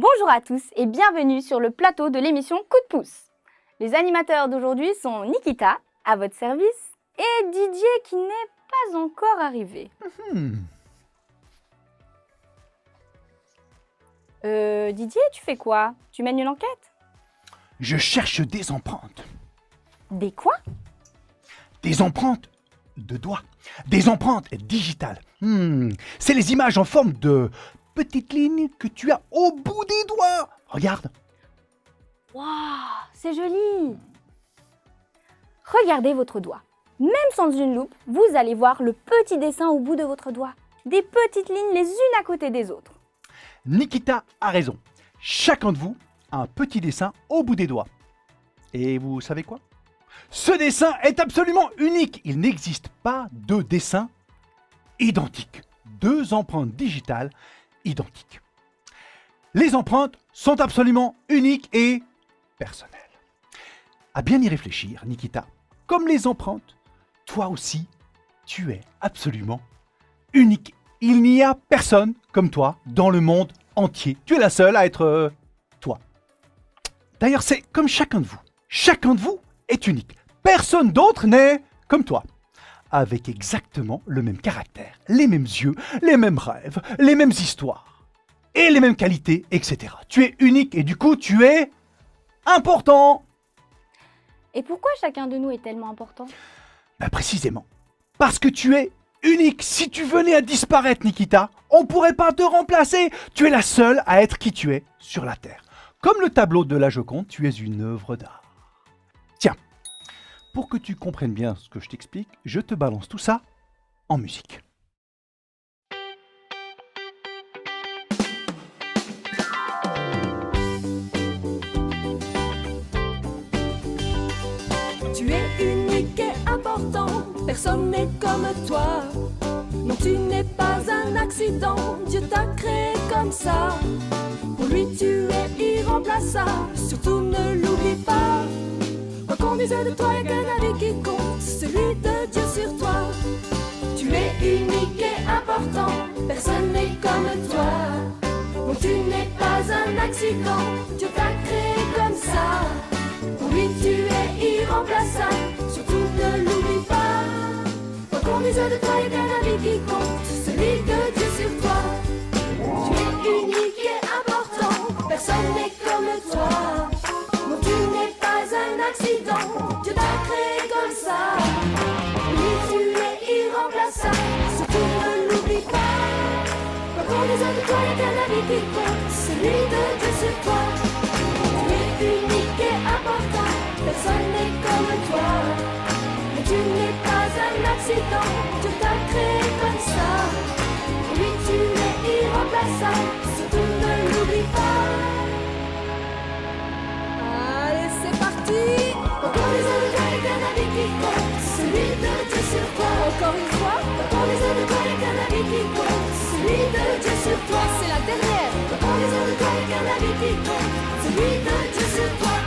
Bonjour à tous et bienvenue sur le plateau de l'émission Coup de pouce. Les animateurs d'aujourd'hui sont Nikita, à votre service, et Didier qui n'est pas encore arrivé. Didier, tu fais quoi? Tu mènes une enquête? Je cherche des empreintes. Des quoi? Des empreintes de doigts. Des empreintes digitales. C'est les images en forme de petites lignes que tu as au bout des doigts. Regarde. Waouh, c'est joli! Regardez votre doigt. Même sans une loupe, vous allez voir le petit dessin au bout de votre doigt. Des petites lignes les unes à côté des autres. Nikita a raison. Chacun de vous a un petit dessin au bout des doigts. Et vous savez quoi? Ce dessin est absolument unique. Il n'existe pas de dessin identique. Deux empreintes digitales identiques. Les empreintes sont absolument uniques et personnelles. À bien y réfléchir, Nikita, comme les empreintes, toi aussi, tu es absolument unique. Il n'y a personne comme toi dans le monde entier. Tu es la seule à être toi. D'ailleurs, c'est comme chacun de vous. Chacun de vous est unique. Personne d'autre n'est comme toi. Avec exactement le même caractère, les mêmes yeux, les mêmes rêves, les mêmes histoires et les mêmes qualités, etc. Tu es unique et du coup, tu es important. Et pourquoi chacun de nous est tellement important? Précisément. Parce que tu es unique. Si tu venais à disparaître, Nikita, on ne pourrait pas te remplacer. Tu es la seule à être qui tu es sur la Terre. Comme le tableau de la Joconde, tu es une œuvre d'art. Tiens, pour que tu comprennes bien ce que je t'explique, je te balance tout ça en musique. Tu es unique et important, personne n'est comme toi. Non, tu n'es pas un accident, Dieu t'a créé comme ça. Pour lui, tu es irremplaçable, surtout ne l'oublie pas. Quoi qu'on dise de toi, il n'y a qu'un avis qui compte, celui de Dieu sur toi. Tu es unique et important, personne n'est comme toi. Non, tu n'es pas un accident, Dieu t'a créé comme ça. Pour lui, tu es irremplaçable, surtout ne l'oublie pas. Quoi qu'on dise de toi, il n'y a qu'un avis qui compte, celui de Dieu sur toi. Tu es unique et important, personne n'est comme toi. Non, tu n'es pas un accident, Dieu t'a créé comme ça. Pour lui, tu es irremplaçable, surtout ne l'oublie pas. Quoi qu'on dise de toi, il n'y a qu'un avis qui compte, celui de Dieu sur toi. Tu es unique et important, personne n'est comme toi. Mais tu n'es pas un accident, Dieu t'a créé comme ça. Oui, tu es irremplaçable, surtout ne l'oublie pas. Allez, c'est parti. Encore les autres, il n'y a qu'un avis qui compte, celui de Dieu sur toi. Encore une fois. Encore les autres, il n'y a qu'un avis qui compte, celui de Dieu sur toi. C'est la dernière. Encore les autres, il n'y a qu'un avis qui compte, celui de Dieu sur toi.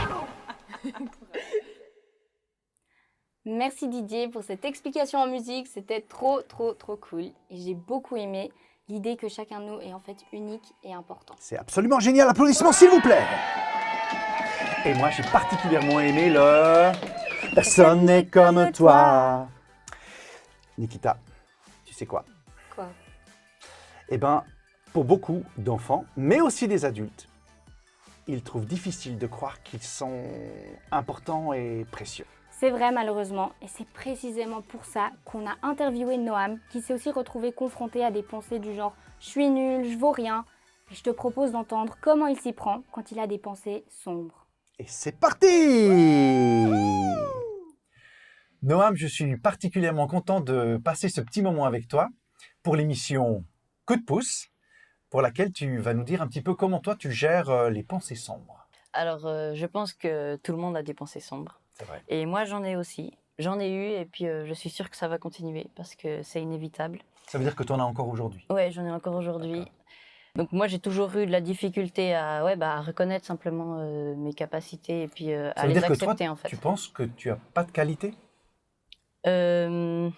Merci Didier pour cette explication en musique, c'était trop cool. Et j'ai beaucoup aimé l'idée que chacun de nous est en fait unique et important. C'est absolument génial. Applaudissements, s'il vous plaît. Et moi, j'ai particulièrement aimé le « Personne n'est comme toi ». Nikita, tu sais quoi? Quoi? Eh bien, pour beaucoup d'enfants, mais aussi des adultes, ils trouvent difficile de croire qu'ils sont importants et précieux. C'est vrai malheureusement, et c'est précisément pour ça qu'on a interviewé Noam, qui s'est aussi retrouvé confronté à des pensées du genre « je suis nul, je vaux rien ». Et je te propose d'entendre comment il s'y prend quand il a des pensées sombres. Et c'est parti! Noam, je suis particulièrement content de passer ce petit moment avec toi pour l'émission Coup de pouce, pour laquelle tu vas nous dire un petit peu comment toi tu gères les pensées sombres. Alors, je pense que tout le monde a des pensées sombres. C'est vrai. Et moi, j'en ai aussi. J'en ai eu et puis je suis sûre que ça va continuer parce que c'est inévitable. Ça veut dire que tu en as encore aujourd'hui? Ouais, j'en ai encore aujourd'hui. Donc moi, j'ai toujours eu de la difficulté à reconnaître simplement mes capacités et puis à les accepter, que toi, en fait. Tu penses que tu n'as pas de qualité? Je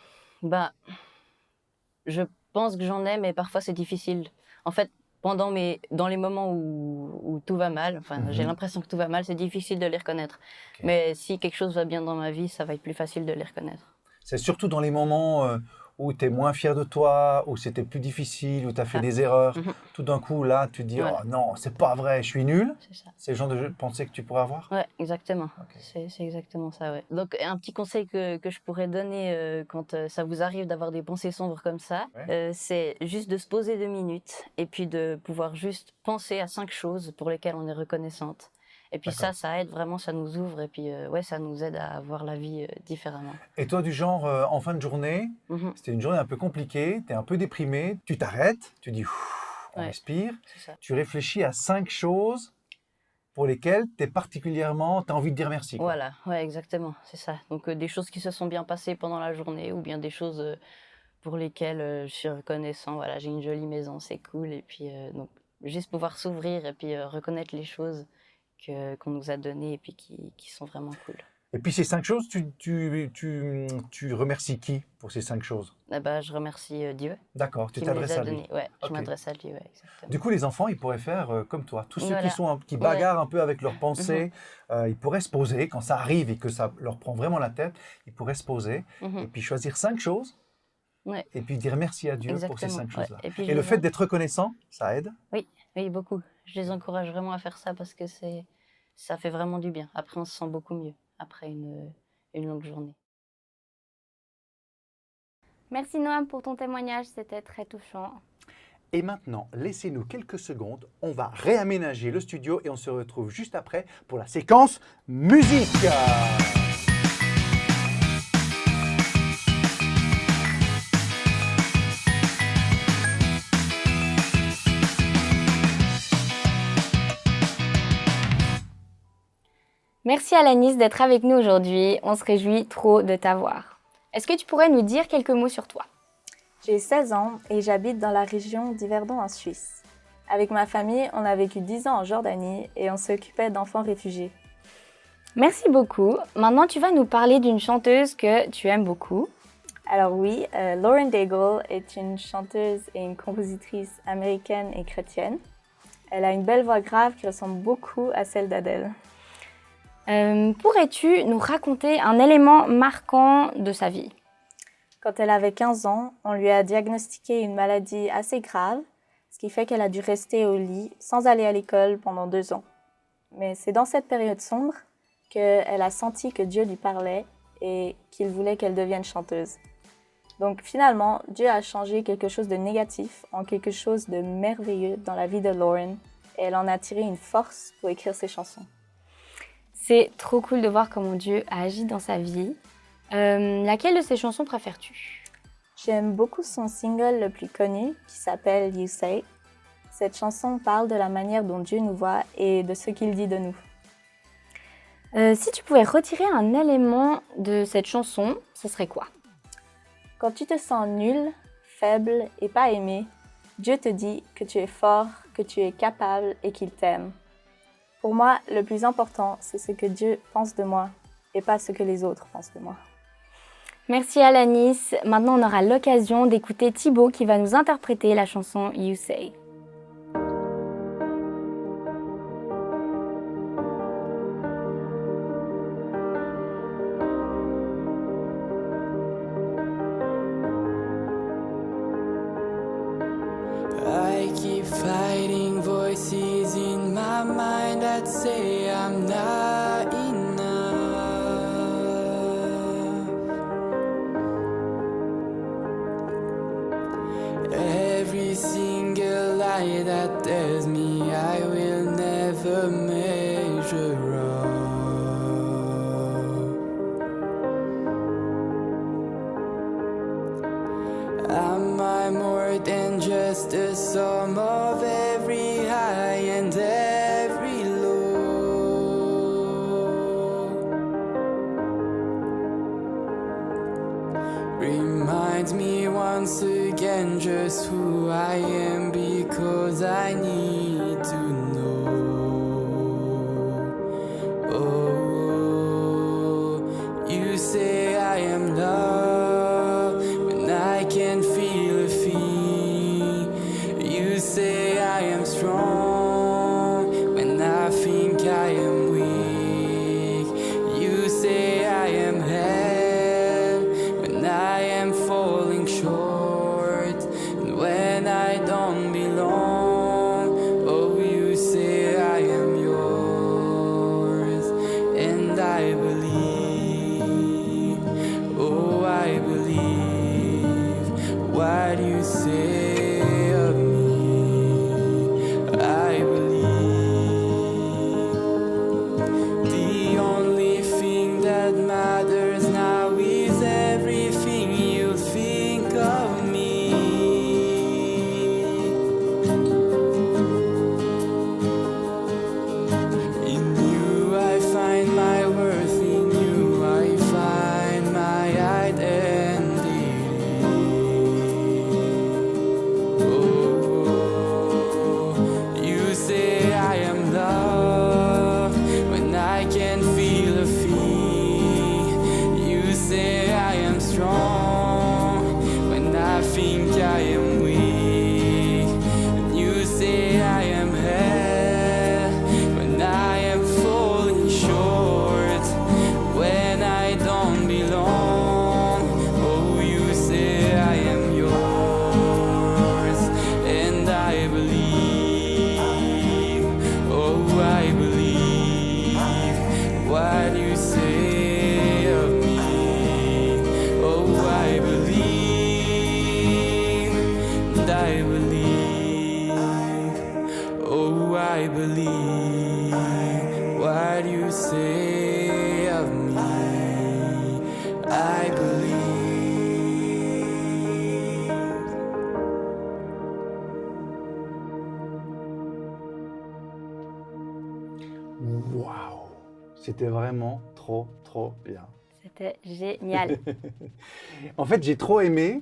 pense que j'en ai, mais parfois c'est difficile. En fait, dans les moments où tout va mal, enfin, j'ai l'impression que tout va mal, c'est difficile de les reconnaître. Ok. Mais si quelque chose va bien dans ma vie, ça va être plus facile de les reconnaître. C'est surtout dans les moments où tu es moins fier de toi, où c'était plus difficile, où tu as fait Ah. des erreurs. Mhm. Tout d'un coup, là, tu te dis, Voilà. oh non, c'est pas vrai, je suis nul. C'est ça. C'est le genre de pensée que tu pourrais avoir? Ouais, exactement. Ok. C'est exactement ça, ouais. Donc, un petit conseil que je pourrais donner quand ça vous arrive d'avoir des pensées sombres comme ça, c'est juste de se poser 2 minutes et puis de pouvoir juste penser à 5 choses pour lesquelles on est reconnaissante. Et puis D'accord. ça aide vraiment, ça nous ouvre et puis ça nous aide à voir la vie différemment. Et toi, du genre, en fin de journée, Mhm, c'était une journée un peu compliquée, tu es un peu déprimé, tu t'arrêtes, tu dis, Ouf, on Ouais. respire, c'est ça. tu réfléchis à 5 choses pour lesquelles tu as envie de dire merci. Quoi. Voilà, ouais, exactement, c'est ça. Donc des choses qui se sont bien passées pendant la journée ou bien des choses pour lesquelles je suis reconnaissant. Voilà, j'ai une jolie maison, c'est cool. Et puis donc juste pouvoir s'ouvrir et puis reconnaître les choses qu'on nous a données et puis qui sont vraiment cool. Et puis ces 5 choses, tu remercies qui pour ces 5 choses? Ah bah, je remercie Dieu D'accord, tu qui me les t'adresses a à lui. données. Ouais, je Ok. m'adresse à lui, ouais, exactement. Du coup, les enfants, ils pourraient faire comme toi. Tous ceux Voilà. qui bagarrent un peu avec leurs pensées, ils pourraient se poser, quand ça arrive et que ça leur prend vraiment la tête, ils pourraient se poser Mhm. et puis choisir 5 choses Ouais, et puis dire merci à Dieu pour ces exactement. 5 choses-là. Et puis Et je le les fait en- d'être reconnaissant, ça aide. Oui, beaucoup. Je les encourage vraiment à faire ça parce que ça fait vraiment du bien. Après, on se sent beaucoup mieux après une longue journée. Merci Noam pour ton témoignage, c'était très touchant. Et maintenant, laissez-nous quelques secondes, on va réaménager le studio et on se retrouve juste après pour la séquence musique. Merci Alanis d'être avec nous aujourd'hui, on se réjouit trop de t'avoir. Est-ce que tu pourrais nous dire quelques mots sur toi? J'ai 16 ans et j'habite dans la région d'Yverdon en Suisse. Avec ma famille, on a vécu 10 ans en Jordanie et on s'occupait d'enfants réfugiés. Merci beaucoup. Maintenant, tu vas nous parler d'une chanteuse que tu aimes beaucoup. Alors oui, Lauren Daigle est une chanteuse et une compositrice américaine et chrétienne. Elle a une belle voix grave qui ressemble beaucoup à celle d'Adèle. Pourrais-tu nous raconter un élément marquant de sa vie? Quand elle avait 15 ans, on lui a diagnostiqué une maladie assez grave, ce qui fait qu'elle a dû rester au lit sans aller à l'école pendant 2 ans. Mais c'est dans cette période sombre qu'elle a senti que Dieu lui parlait et qu'il voulait qu'elle devienne chanteuse. Donc finalement, Dieu a changé quelque chose de négatif en quelque chose de merveilleux dans la vie de Lauren et elle en a tiré une force pour écrire ses chansons. C'est trop cool de voir comment Dieu a agi dans sa vie. Laquelle de ses chansons préfères-tu? J'aime beaucoup son single le plus connu qui s'appelle You Say. Cette chanson parle de la manière dont Dieu nous voit et de ce qu'il dit de nous. Si tu pouvais retirer un élément de cette chanson, ce serait quoi? Quand tu te sens nul, faible et pas aimé, Dieu te dit que tu es fort, que tu es capable et qu'il t'aime. Pour moi, le plus important, c'est ce que Dieu pense de moi et pas ce que les autres pensent de moi. Merci Alanis. Maintenant, on aura l'occasion d'écouter Thibaut qui va nous interpréter la chanson You Say. I keep fighting voices in my mind that say I'm not enough. Every single lie that tells me I will never measure up. Am I more than just a sum of every high and every low? Reminds me once again just who I am because I need to know. Oh, you say I am loved when I can feel a feel. You say I am say of me. I believe. Waouh! C'était vraiment trop bien. C'était génial. En fait, j'ai trop aimé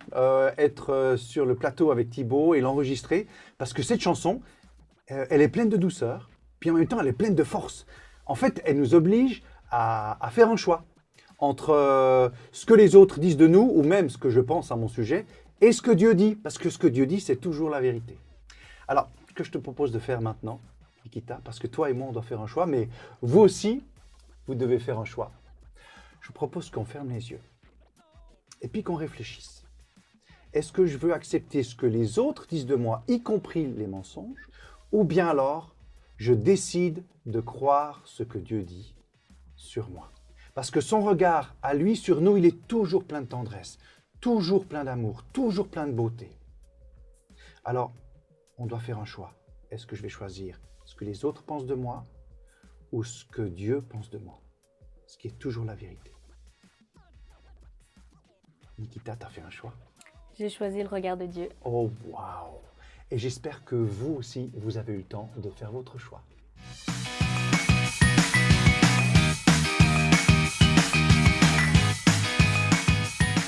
être sur le plateau avec Thibaut et l'enregistrer parce que cette chanson, elle est pleine de douceur, puis en même temps, elle est pleine de force. En fait, elle nous oblige à faire un choix entre ce que les autres disent de nous, ou même ce que je pense à mon sujet, et ce que Dieu dit, parce que ce que Dieu dit, c'est toujours la vérité. Alors, ce que je te propose de faire maintenant, Nikita, parce que toi et moi, on doit faire un choix, mais vous aussi, vous devez faire un choix. Je vous propose qu'on ferme les yeux et puis qu'on réfléchisse. Est-ce que je veux accepter ce que les autres disent de moi, y compris les mensonges, ou bien alors je décide de croire ce que Dieu dit sur moi? Parce que son regard à lui sur nous, il est toujours plein de tendresse, toujours plein d'amour, toujours plein de beauté. Alors, on doit faire un choix. Est-ce que je vais choisir ce que les autres pensent de moi ou ce que Dieu pense de moi? Ce qui est toujours la vérité. Nikita, tu as fait un choix. J'ai choisi le regard de Dieu. Oh, waouh! Et j'espère que vous aussi, vous avez eu le temps de faire votre choix.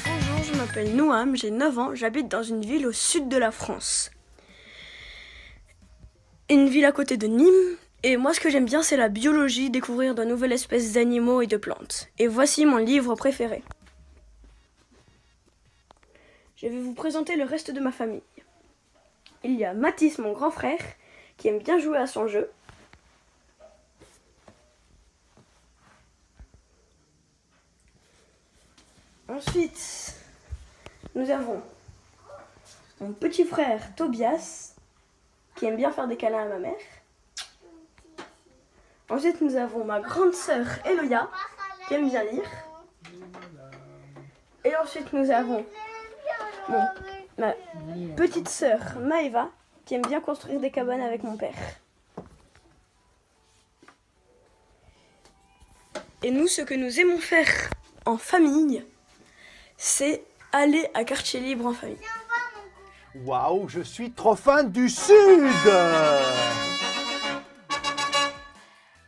Bonjour, je m'appelle Noam, j'ai 9 ans, j'habite dans une ville au sud de la France. Une ville à côté de Nîmes, et moi ce que j'aime bien c'est la biologie, découvrir de nouvelles espèces d'animaux et de plantes. Et voici mon livre préféré. Je vais vous présenter le reste de ma famille. Il y a Mathis, mon grand frère, qui aime bien jouer à son jeu. Ensuite, nous avons mon petit frère Tobias, qui aime bien faire des câlins à ma mère. Ensuite, nous avons ma grande sœur Eloya, qui aime bien lire. Et ensuite, nous avons ma petite sœur Maëva, qui aime bien construire des cabanes avec mon père. Et nous, ce que nous aimons faire en famille, c'est aller à quartier libre en famille. Waouh, je suis trop fan du Sud!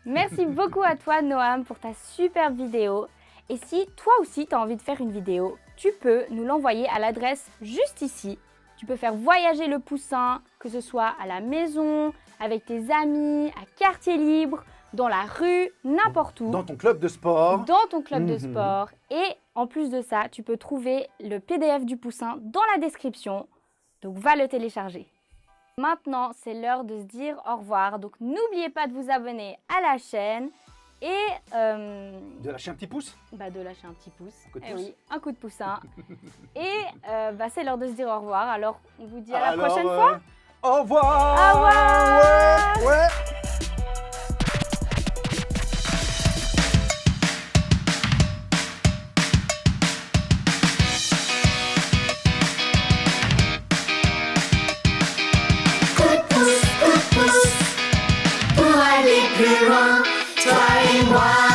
Merci beaucoup à toi Noam pour ta superbe vidéo. Et si toi aussi tu as envie de faire une vidéo, tu peux nous l'envoyer à l'adresse juste ici. Tu peux faire voyager le poussin, que ce soit à la maison, avec tes amis, à quartier libre, dans la rue, n'importe où. Dans ton club de sport. Dans ton club de sport. Et en plus de ça, tu peux trouver le PDF du poussin dans la description. Donc va le télécharger. Maintenant, c'est l'heure de se dire au revoir. Donc n'oubliez pas de vous abonner à la chaîne et De lâcher un petit pouce? de lâcher un petit pouce. Un coup de Eh pouce. oui, un coup de poussin. Et c'est l'heure de se dire au revoir. Alors, on vous dit à la prochaine fois. Au revoir! Au revoir! Ouais, ouais. Pour aller plus loin, toi et moi.